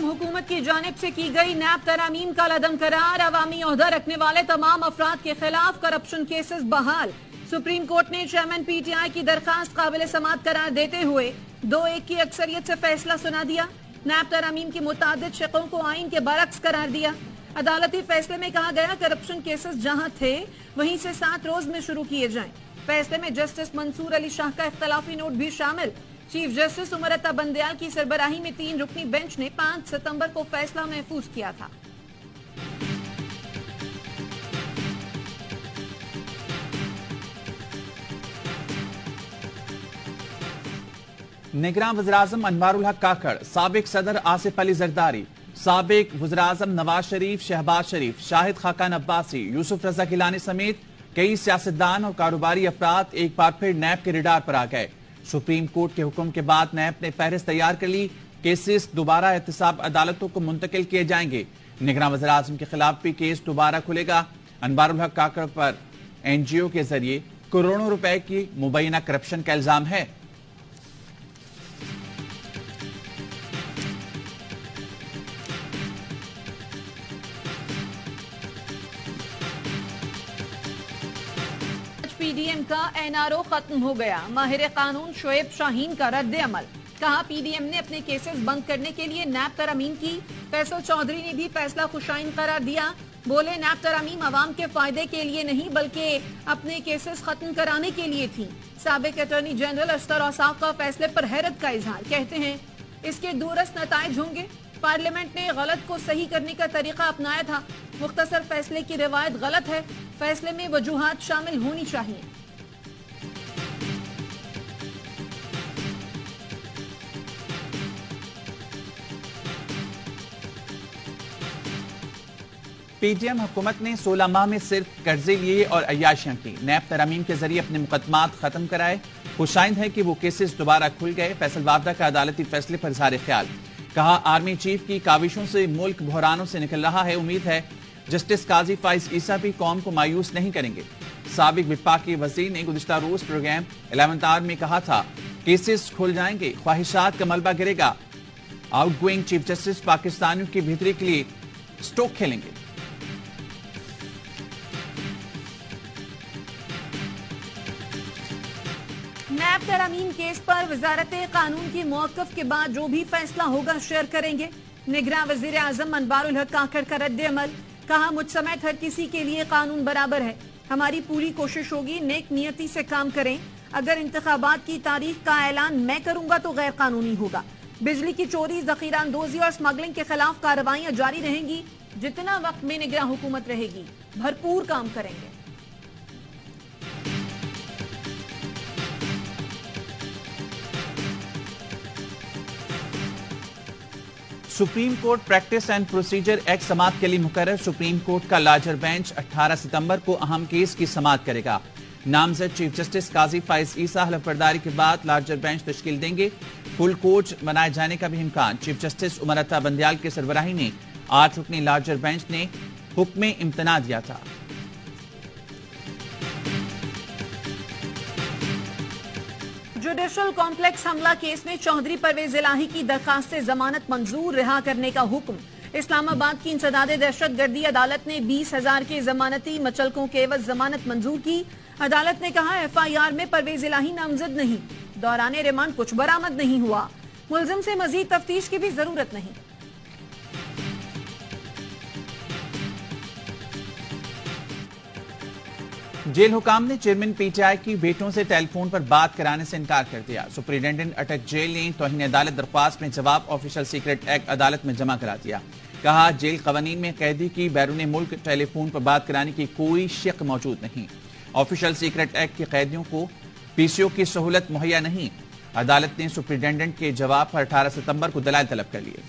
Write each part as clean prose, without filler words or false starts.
हुकूमत की जानिब से की गई नैब तरामीम का लदम करार। अवामी ओहदा रखने वाले तमाम अफराद के खिलाफ करप्शन केसेस बहाल। सुप्रीम कोर्ट ने चेयरमैन पीटीआई की दरखास्त काबिल समाअत करार देते हुए 2-1 की अक्सरियत से फैसला सुना दिया। नैब तरामीम की मुतादिद शिकों को आइन के बरक्स करार दिया। अदालती फैसले में कहा गया करप्शन केसेस जहां थे वहीं से 7 रोज में शुरू किए जाएं। फैसले में जस्टिस मंसूर अली शाह का इख्तलाफी नोट भी शामिल। चीफ जस्टिस उमर अता बंदयाल की सरबराही में 3 रुकनी बेंच ने 5 सितंबर को फैसला महफूज किया था। निगरान वज़ीर-ए-आज़म अनवारुल हक काकड़, साबिक सदर आसिफ अली जरदारी, साबिक वज़ीर-ए-आज़म नवाज शरीफ, शहबाज शरीफ, शाहिद खाकान अब्बासी, यूसुफ रजा गिलानी समेत कई सियासतदान और कारोबारी अफराद एक बार फिर नैब के रिडार पर आ गए। सुप्रीम कोर्ट के हुक्म के बाद नैब ने फहरिस्त तैयार कर ली। केसेस दोबारा एहतसाब अदालतों को मुंतकिल किए जाएंगे। निगरान वज़ीर-ए-आज़म के खिलाफ भी केस दोबारा खुलेगा। अनवारुल हक काकड़ पर एनजीओ के जरिए करोड़ों रुपए की मुबैना करप्शन का इल्जाम है। पीडीएम का एनआरओ खत्म हो गया। माहिर कानून शोएब शाहीन का रद्द अमल। कहा पीडीएम ने अपने केसेस बंद करने के लिए नैब तरामीम की। फैसल चौधरी ने भी फैसला खुशाइन करार दिया। बोले नैब तरामीम अवाम के फायदे के लिए नहीं बल्कि अपने केसेस खत्म कराने के लिए थी। साबिक अटॉर्नी जनरल अस्तर औसाफ का फैसले पर हैरत का इजहार। कहते हैं इसके दूरस्त नताइज होंगे। पार्लियामेंट ने गलत को सही करने का तरीका अपनाया था। मुख्तसर फैसले की रिवायत गलत है। फैसले में वजूहात शामिल होनी चाहिए। पीटीएम हुकूमत ने 16 माह में सिर्फ कर्जे लिए और अय्याशियां की। नैब तरामीम के जरिए अपने मुकदमात खत्म कराए। खुशाइंद है कि वो केसेस दोबारा खुल गए। फैसल वाबदा का अदालती फैसले पर इज़हार ख्याल। कहा आर्मी चीफ की काविशों से मुल्क बहरानों से निकल रहा है। उम्मीद है जस्टिस काजी फाइज ईसा भी कौम को मायूस नहीं करेंगे। साबिक विफाकी वजीर ने गुज़िश्ता रोज प्रोग्राम 11th आवर में कहा था केसेस खुल जाएंगे, ख्वाहिशात का मलबा गिरेगा। आउटगोइंग चीफ जस्टिस पाकिस्तानियों की बेहतरी के लिए स्टोक खेलेंगे। नैब तरामीम केस पर वजारत कानून की मौक़िफ़ के बाद जो भी फैसला होगा शेयर करेंगे। निगरान वज़ीर-ए-आज़म अनवारुल हक काकड़ का रद्द अमल। कहा मुझ समेत हर किसी के लिए कानून बराबर है। हमारी पूरी कोशिश होगी नेक नियति से काम करें। अगर इंतखाबात की तारीख का ऐलान मैं करूंगा तो गैर कानूनी होगा। बिजली की चोरी, जखीरा अंदोजी और स्मगलिंग के खिलाफ कार्रवाइयां जारी रहेंगी। जितना वक्त में निगरान हुकूमत रहेगी भरपूर काम करेंगे। Supreme Court practice and procedure act समाअत के लिए मुकर्रर। सुप्रीम कोर्ट का लार्जर बेंच 18 सितंबर को अहम केस की समाअत करेगा। नामजद चीफ जस्टिस काजी फाइज ईसा हलफबरदारी के बाद लार्जर बेंच तश्कील देंगे। फुल कोर्ट बनाए जाने का भी इम्कान। चीफ जस्टिस उमर अता बंदयाल की सरबराही में 8 रुकनी लार्जर बेंच ने हुक्म इम्तना दिया था। जुडिशल कॉम्प्लेक्स हमला केस में चौधरी परवेज इलाही की दरखास्त जमानत मंजूर, रिहा करने का हुक्म। इस्लामाबाद की इंसदाद दहशत गर्दी अदालत ने 20,000 के जमानती मचलकों के एवज जमानत मंजूर की। अदालत ने कहा एफआईआर में परवेज इलाही नामजद नहीं। दौरान रिमांड कुछ बरामद नहीं हुआ। मुलजिम से मजीद तफ्तीश की भी जरूरत नहीं। जेल हुकाम ने चेयरमैन पीटीआई की बेटों से टेलीफोन पर बात कराने से इनकार कर दिया। सुप्रिंटेंडेंट अटक जेल ने तौहीन अदालत दरख्वास्त में जवाब ऑफिशियल सीक्रेट एक्ट अदालत में जमा करा दिया। कहा जेल कवानीन में कैदी की बैरून मुल्क टेलीफोन पर बात कराने की कोई शक मौजूद नहीं। ऑफिशियल सीक्रेट एक्ट के कैदियों को पीसीओ की सहूलत मुहैया नहीं। अदालत ने सुप्रिंटेंडेंट के जवाब पर 18 सितंबर को दलाइल तलब कर लिए।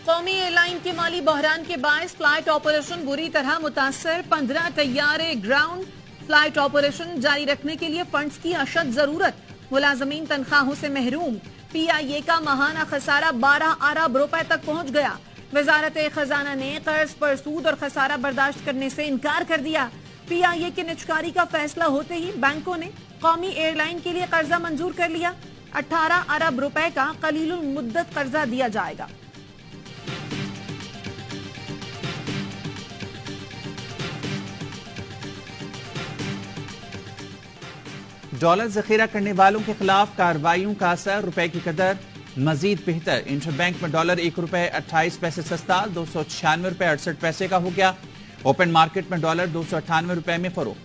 कौमी एयरलाइन के माली बहरान के बायस फ्लाइट ऑपरेशन बुरी तरह मुतासर। 15 तैयारे ग्राउंड। फ्लाइट ऑपरेशन जारी रखने के लिए फंड्स की अशद जरूरत। मुलाजमीन तनख्वाहों से महरूम। पीआईए का माहाना खसारा 12 अरब रुपए तक पहुंच गया। वजारत खजाना ने कर्ज पर सूद और खसारा बर्दाश्त करने से इनकार कर दिया। PIA के निजकारी का फैसला होते ही बैंकों ने कौमी एयरलाइन के लिए कर्जा मंजूर कर लिया। 18 अरब रुपए का कलीलुल मुद्दत कर्जा दिया जाएगा। डॉलर जखीरा करने वालों के खिलाफ कार्रवाइयों का असर, रुपए की कदर मजीद बेहतर। इंटरबैंक में डॉलर 1 रुपए 28 पैसे सस्ता 296 रुपए 68 पैसे का हो गया। ओपन मार्केट में डॉलर 298 रुपए में फरोख्त।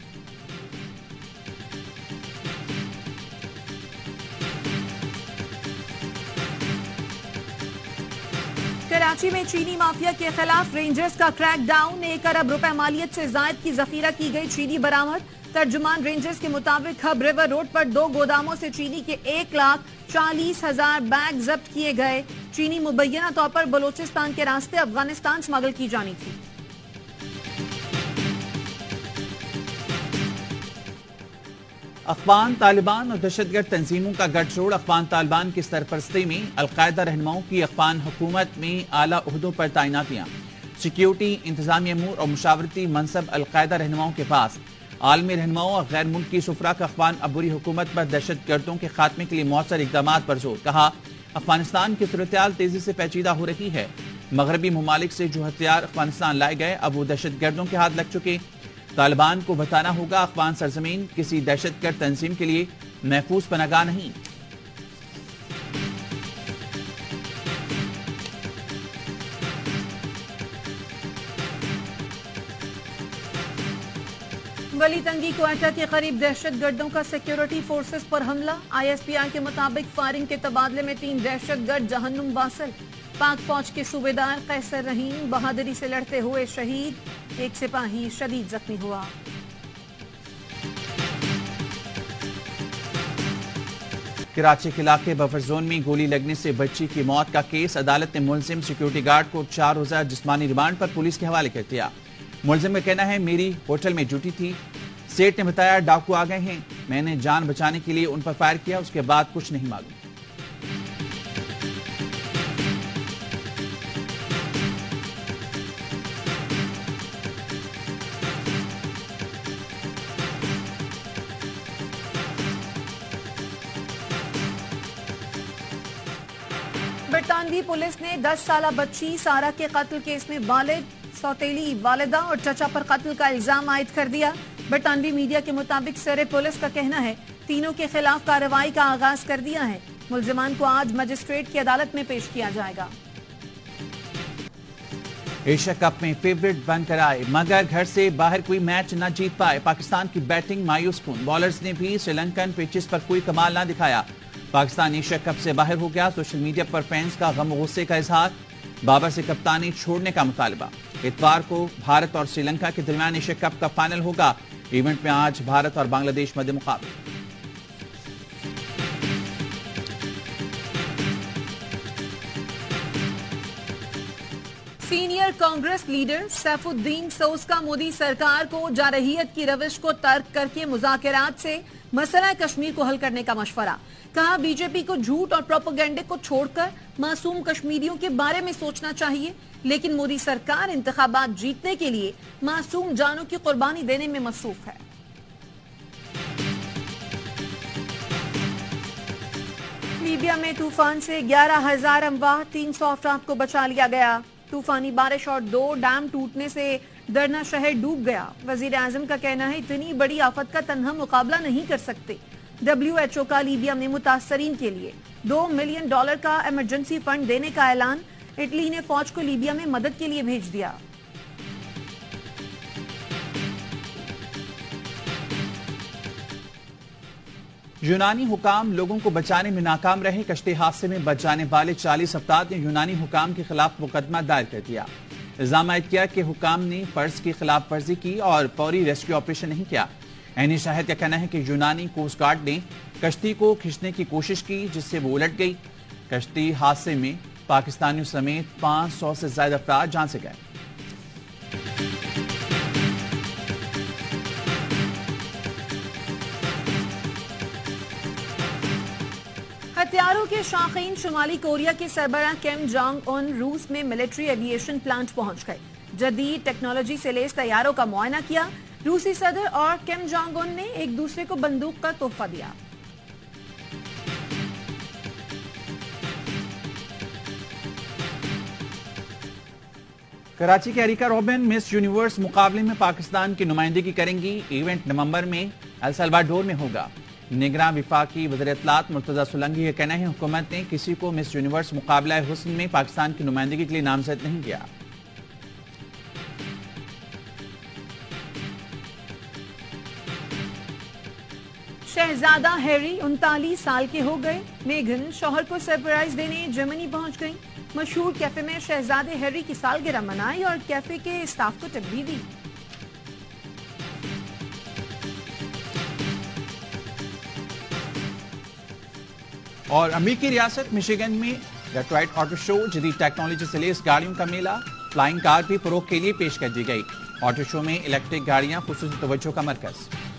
कराची में चीनी माफिया के खिलाफ रेंजर्स का क्रैकडाउन। 1 अरब रुपए मालियत से जायद की जखीरा की गई चीनी बरामद। तर्जुमान रेंजर्स के मुताबिक हब रिवर रोड पर 2 गोदामों से चीनी के 1,40,000 बैग जब्त किए गए। चीनी मुबैना तौर पर बलोचिस्तान के रास्ते अफगानिस्तान स्मगल की जानी थी। अफगान तालिबान और दहशतगर्द तंजीमों का गठजोड़। अफगान तालिबान की सरपरस्ती में अलकायदा रहनुमाओं की अफगान हुकूमत में आला ओहदों पर तैनातियां। सिक्योरिटी, इंतजामी अमूर और मुशावरती मनसब अलकायदा रहनुमाओं के पास। आलमी रहनुमाओं और गैर मुल्की सुफरा का अफगान अबूरी हुकूमत पर दहशत गर्दों के खात्मे के लिए मौसर इकदाम पर जोर। कहा, अफगानिस्तान की सूरत-ए-हाल तेजी से पेचीदा हो रही है। मगरबी ममालिक से जो हथियार अफगानिस्तान लाए गए अब वो दहशत गर्दों के हाथ लग चुके। तालिबान को बताना होगा अफगान सरजमीन किसी दहशतगर्द तंजीम के लिए महफूज पनागाह नहीं। वली तंगी क्वार्टा के करीब दहशतगर्दों का सिक्योरिटी फोर्सेस पर हमला। ISPR के मुताबिक फायरिंग के तबादले में 3 दहशतगर्द जहन्नुम बासल। पाक फौज के सूबेदार कैसर रहीम बहादुरी से लड़ते हुए शहीद। एक सिपाही शदीद जख्मी हुआ। कराची के इलाके बफर जोन में गोली लगने से बच्ची की मौत का केस। अदालत ने मुलजिम सिक्योरिटी गार्ड को 4 रोजा जिस्मानी रिमांड पर पुलिस के हवाले कर दिया। मुलजिम का कहना है, मेरी होटल में ड्यूटी थी, सेठ ने बताया डाकू आ गए हैं, मैंने जान बचाने के लिए उन पर फायर किया, उसके बाद कुछ नहीं मालूम। बरतानवी पुलिस ने 10 साला बच्ची सारा के कत्ल केस में वालिद, सौतेली वालिदा और चचा पर कत्ल का इल्जाम आयद कर दिया। बरतानवी मीडिया के मुताबिक सरे पुलिस का कहना है तीनों के खिलाफ कार्रवाई का आगाज कर दिया है। मुलजिमान को आज मजिस्ट्रेट की अदालत में पेश किया जाएगा। एशिया कप में फेवरेट बनकर आए मगर घर से बाहर कोई मैच न जीत पाए। पाकिस्तान की बैटिंग मायूस कुन। बॉलर्स ने भी श्रीलंकन पिचेस पर कोई कमाल न दिखाया। पाकिस्तान एशिया कप से बाहर हो गया। सोशल मीडिया पर फैंस का गम गुस्से का इजहार। बाबर से कप्तानी छोड़ने का मुतालबा। इतवार को भारत और श्रीलंका के दरमियान एशिया कप का फाइनल होगा। इवेंट में आज भारत और बांग्लादेश मध्य मुकाबले। सीनियर कांग्रेस लीडर सैफुद्दीन सोज़ का मोदी सरकार को जारहियत की रविश को तर्क करके मुज़ाकरात से मसला कश्मीर को हल करने का मशवरा। कहा, बीजेपी को झूठ और प्रोपेगेंडे को छोड़कर मासूम कश्मीरियों के बारे में सोचना चाहिए, लेकिन मोदी सरकार इंतखाबात जीतने के लिए मासूम जानों की कुर्बानी देने में मसरूफ है। लीबिया में तूफान से 11,000 अमवात, 300 अफराद को बचा लिया गया। तूफानी बारिश और 2 डैम टूटने से दरना शहर डूब गया। वजीर आजम का कहना है इतनी बड़ी आफत का तन्हा मुकाबला नहीं कर सकते। WHO का लीबिया में मुतासरीन के लिए $2 मिलियन का इमरजेंसी फंड देने का ऐलान। इटली ने फौज को लीबिया में मदद के लिए भेज दिया। यूनानी हुकाम लोगों को बचाने में नाकाम रहे। कश्ती हादसे में बच जाने वाले 40 अफराद ने यूनानी हुकाम के खिलाफ मुकदमा दायर कर दिया। इल्जाम आयद किया कि हुकाम ने फर्ज की खिलाफ वर्जी की और फौरी रेस्क्यू ऑपरेशन नहीं किया। ऐनी शाहिद का कहना है कि यूनानी कोस्ट गार्ड ने कश्ती को खींचने की कोशिश की, जिससे वो उलट गई। कश्ती हादसे में पाकिस्तानियों समेत 500 से ज्यादा अफराद जान से गए। हथियारों के शौकीन शुमाली कोरिया के सरबराह किम जोंग उन रूस में मिलिट्री एविएशन प्लांट पहुंच गए। जदीद टेक्नोलॉजी से लैस तैयारों का मुआयना किया। रूसी सदर और किम जोंग उन ने एक दूसरे को बंदूक का तोहफा दिया। कराची के एरिका रॉबिन मिस यूनिवर्स मुकाबले में पाकिस्तान की नुमाइंदगी करेंगी। इवेंट नवंबर में एल सल्वाडोर में होगा। निगरान विफाकी वज़ीर इत्तलात मुर्तजा सोलंकी का कहना है हुकूमत ने किसी को मिस यूनिवर्स मुकाबला हुस्न में पाकिस्तान की नुमाइंदगी के लिए नामजद नहीं किया। शहजादा हैरी 39 साल के हो गए। मेघन शौहर को सरप्राइज देने जर्मनी पहुंच गई। मशहूर कैफे में शहजादे हैरी की सालगिरह मनाई और कैफे के स्टाफ को टिप भी दी। और अमेरिकी रियासत मिशिगन में डेट्रॉइट ऑटो शो, जदीद टेक्नोलॉजी से लेस गाड़ियों का मेला, फ्लाइंग कार भी फरोख के लिए पेश कर दी गई। ऑटो शो में इलेक्ट्रिक गाड़ियां खुसूसी तवज्जो का मरकज।